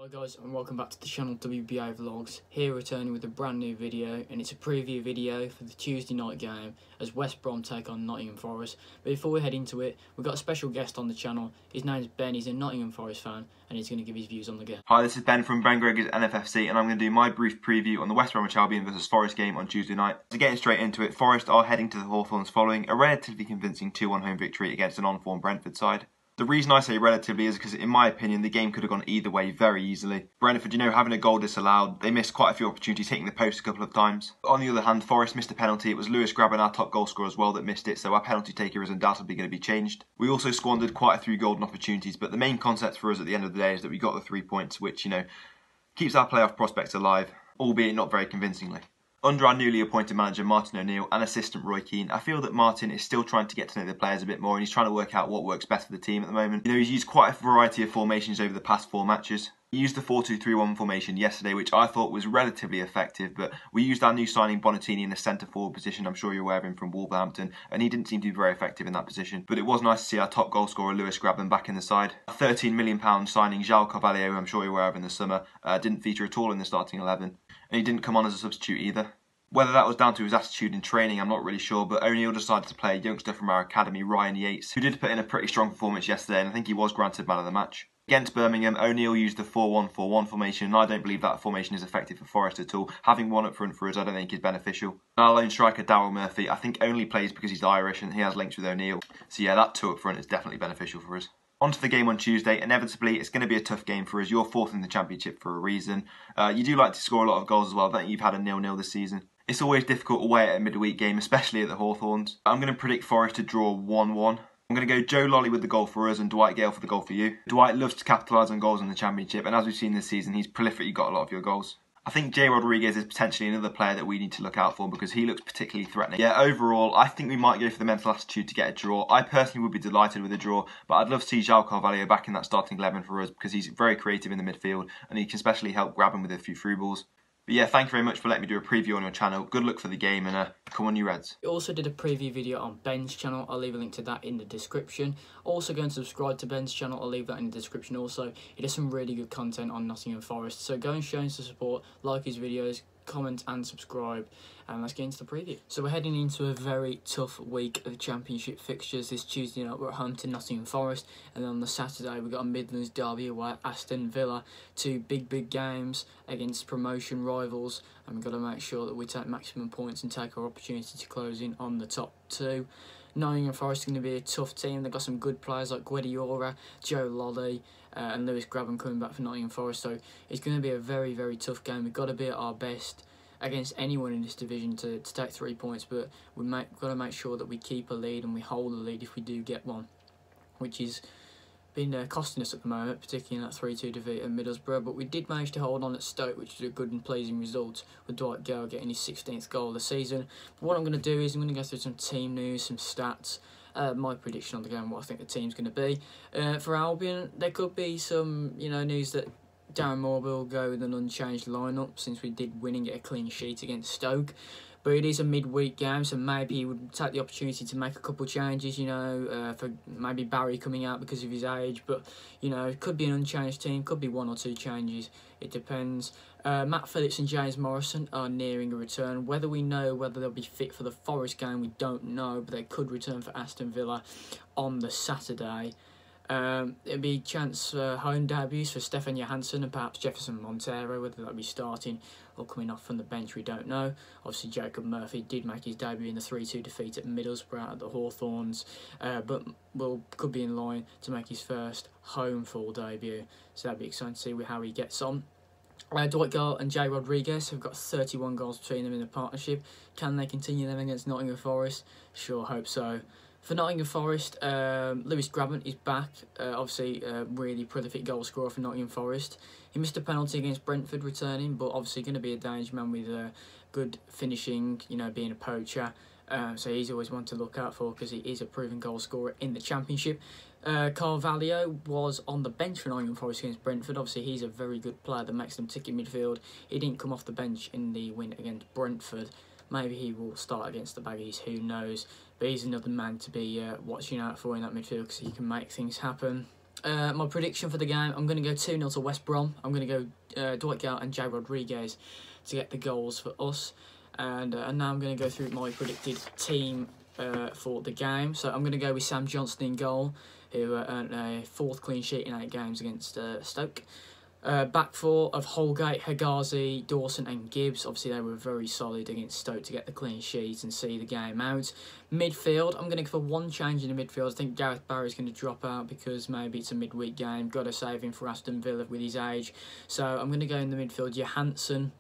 Hi guys, and welcome back to the channel WBA Vlogs, here returning with a brand new video, and it's a preview video for the Tuesday night game as West Brom take on Nottingham Forest. But before we head into it, we've got a special guest on the channel. His name's Ben, he's a Nottingham Forest fan, and he's going to give his views on the game. Hi, this is Ben from Bengregers NFFC, and I'm going to do my brief preview on the West Bromwich Albion vs Forest game on Tuesday night. So getting straight into it, Forest are heading to the Hawthorns following a relatively convincing 2-1 home victory against an on-form Brentford side. The reason I say relatively is because, in my opinion, the game could have gone either way very easily. Brentford, having a goal disallowed, they missed quite a few opportunities, hitting the post a couple of times. On the other hand, Forest missed a penalty. It was Lewis Grabban, our top goal scorer as well, that missed it, so our penalty taker is undoubtedly going to be changed. We also squandered quite a few golden opportunities, but the main concept for us at the end of the day is that we got the 3 points, which, keeps our playoff prospects alive, albeit not very convincingly. Under our newly appointed manager Martin O'Neill and assistant Roy Keane, I feel that Martin is still trying to get to know the players a bit more, and he's trying to work out what works best for the team at the moment. He's used quite a variety of formations over the past 4 matches. He used the 4-2-3-1 formation yesterday, which I thought was relatively effective, but we used our new signing Bonatini in the centre forward position. I'm sure you're aware of him from Wolverhampton, and he didn't seem to be very effective in that position. But it was nice to see our top goal scorer Lewis Grabban back in the side. A £13 million signing João Carvalho, who I'm sure you're aware of in the summer, didn't feature at all in the starting 11, and he didn't come on as a substitute either. Whether that was down to his attitude in training, I'm not really sure, but O'Neill decided to play a youngster from our academy, Ryan Yates, who did put in a pretty strong performance yesterday, and I think he was granted man of the match. Against Birmingham, O'Neill used the 4-1-4-1 formation, and I don't believe that formation is effective for Forest at all. Having one up front for us, I don't think is beneficial. Our lone striker, Daryl Murphy, I think only plays because he's Irish and he has links with O'Neill. So yeah, that 2 up front is definitely beneficial for us. On to the game on Tuesday. Inevitably, it's going to be a tough game for us. You're 4th in the Championship for a reason. You do like to score a lot of goals as well, don't you? You've had a 0-0 this season. It's always difficult away at a midweek game, especially at the Hawthorns. I'm going to predict Forest to draw 1-1. I'm going to go Joe Lolly with the goal for us and Dwight Gale for the goal for you. Dwight loves to capitalise on goals in the Championship, and as we've seen this season, he's prolifically got a lot of your goals. I think Jay Rodriguez is potentially another player that we need to look out for because he looks particularly threatening. Yeah, overall, I think we might go for the mental attitude to get a draw. I personally would be delighted with a draw, but I'd love to see João Carvalho back in that starting 11 for us because he's very creative in the midfield and he can especially help Grabban with a few through balls. But yeah, thank you very much for letting me do a preview on your channel. Good luck for the game and come on you Reds. We also did a preview video on Ben's channel. I'll leave a link to that in the description. Also go and subscribe to Ben's channel. I'll leave that in the description also. He does some really good content on Nottingham Forest. So go and show him some support, like his videos, comment and subscribe, and let's get into the preview. So we're heading into a very tough week of Championship fixtures. This Tuesday night we're at home to Nottingham Forest, and then on the Saturday we've got a Midlands derby away at Aston Villa. 2 big games against promotion rivals, and we've got to make sure that we take maximum points and take our opportunity to close in on the top 2. Nottingham Forest is going to be a tough team. They've got some good players like Guediora, Joe Lolly, and Lewis Grabban coming back for Nottingham Forest. So it's going to be a very tough game. We've got to be at our best against anyone in this division to take 3 points. But we've got to make sure that we keep a lead and we hold the lead if we do get one, which is been costing us at the moment, particularly in that 3-2 defeat at Middlesbrough. But we did manage to hold on at Stoke, which is a good and pleasing result, with Dwight Gale getting his 16th goal of the season. But what I'm going to do is I'm going to go through some team news, some stats, my prediction on the game, what I think the team's going to be. For Albion, there could be some news that Darren Moore will go with an unchanged lineup since we did win and get a clean sheet against Stoke. But it is a midweek game, so maybe he would take the opportunity to make a couple of changes, for maybe Barry coming out because of his age. But, it could be an unchanged team, could be 1 or 2 changes. It depends. Matt Phillips and James Morrison are nearing a return. Whether they'll be fit for the Forest game, we don't know, but they could return for Aston Villa on the Saturday. It'll be chance for home debuts for Stefan Johansson and perhaps Jefferson Montero. Whether they'll be starting or coming off from the bench, we don't know. Obviously, Jacob Murphy did make his debut in the 3-2 defeat at Middlesbrough at the Hawthorns, but could be in line to make his first home full debut. So that'll be exciting to see how he gets on. Dwight Gale and Jay Rodriguez have got 31 goals between them in the partnership. Can they continue them against Nottingham Forest? Sure, hope so. For Nottingham Forest, Lewis Grabban is back. Obviously, a really prolific goal scorer for Nottingham Forest. He missed a penalty against Brentford returning, but obviously going to be a danger man with good finishing, being a poacher. So he's always one to look out for because he is a proven goal scorer in the Championship. Carvalho was on the bench for Nottingham Forest against Brentford. Obviously, he's a very good player that makes them tick in midfield. He didn't come off the bench in the win against Brentford. Maybe he will start against the Baggies, who knows. But he's another man to be watching out for in that midfield because he can make things happen. My prediction for the game, I'm going to go 2-0 to West Brom. I'm going to go Dwight Gale and Jay Rodriguez to get the goals for us. And now I'm going to go through my predicted team for the game. So I'm going to go with Sam Johnson in goal, who earned a 4th clean sheet in 8 games against Stoke. Back 4 of Holgate, Hegazi, Dawson and Gibbs. Obviously they were very solid against Stoke to get the clean sheet and see the game out. Midfield, I'm going to go for one change in the midfield. I think Gareth Barry's going to drop out because maybe it's a midweek game. Got to save him for Aston Villa with his age. So I'm going to go in the midfield, Johansson,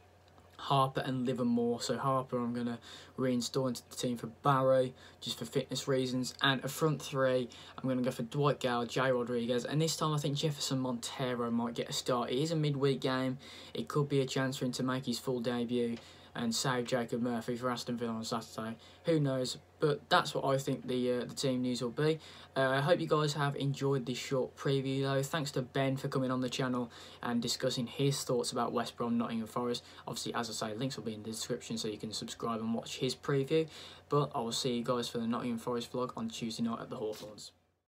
Harper and Livermore. So Harper I'm going to reinstall into the team for Barry, just for fitness reasons. And a front 3, I'm going to go for Dwight Gale, Jay Rodriguez. And this time I think Jefferson Montero might get a start. It is a midweek game. It could be a chance for him to make his full debut and save Jacob Murphy for Aston Villa on Saturday. Who knows? But that's what I think the team news will be. I hope you guys have enjoyed this short preview though. Thanks to Ben for coming on the channel and discussing his thoughts about West Brom, Nottingham Forest. Obviously, as I say, links will be in the description so you can subscribe and watch his preview. But I will see you guys for the Nottingham Forest vlog on Tuesday night at the Hawthorns.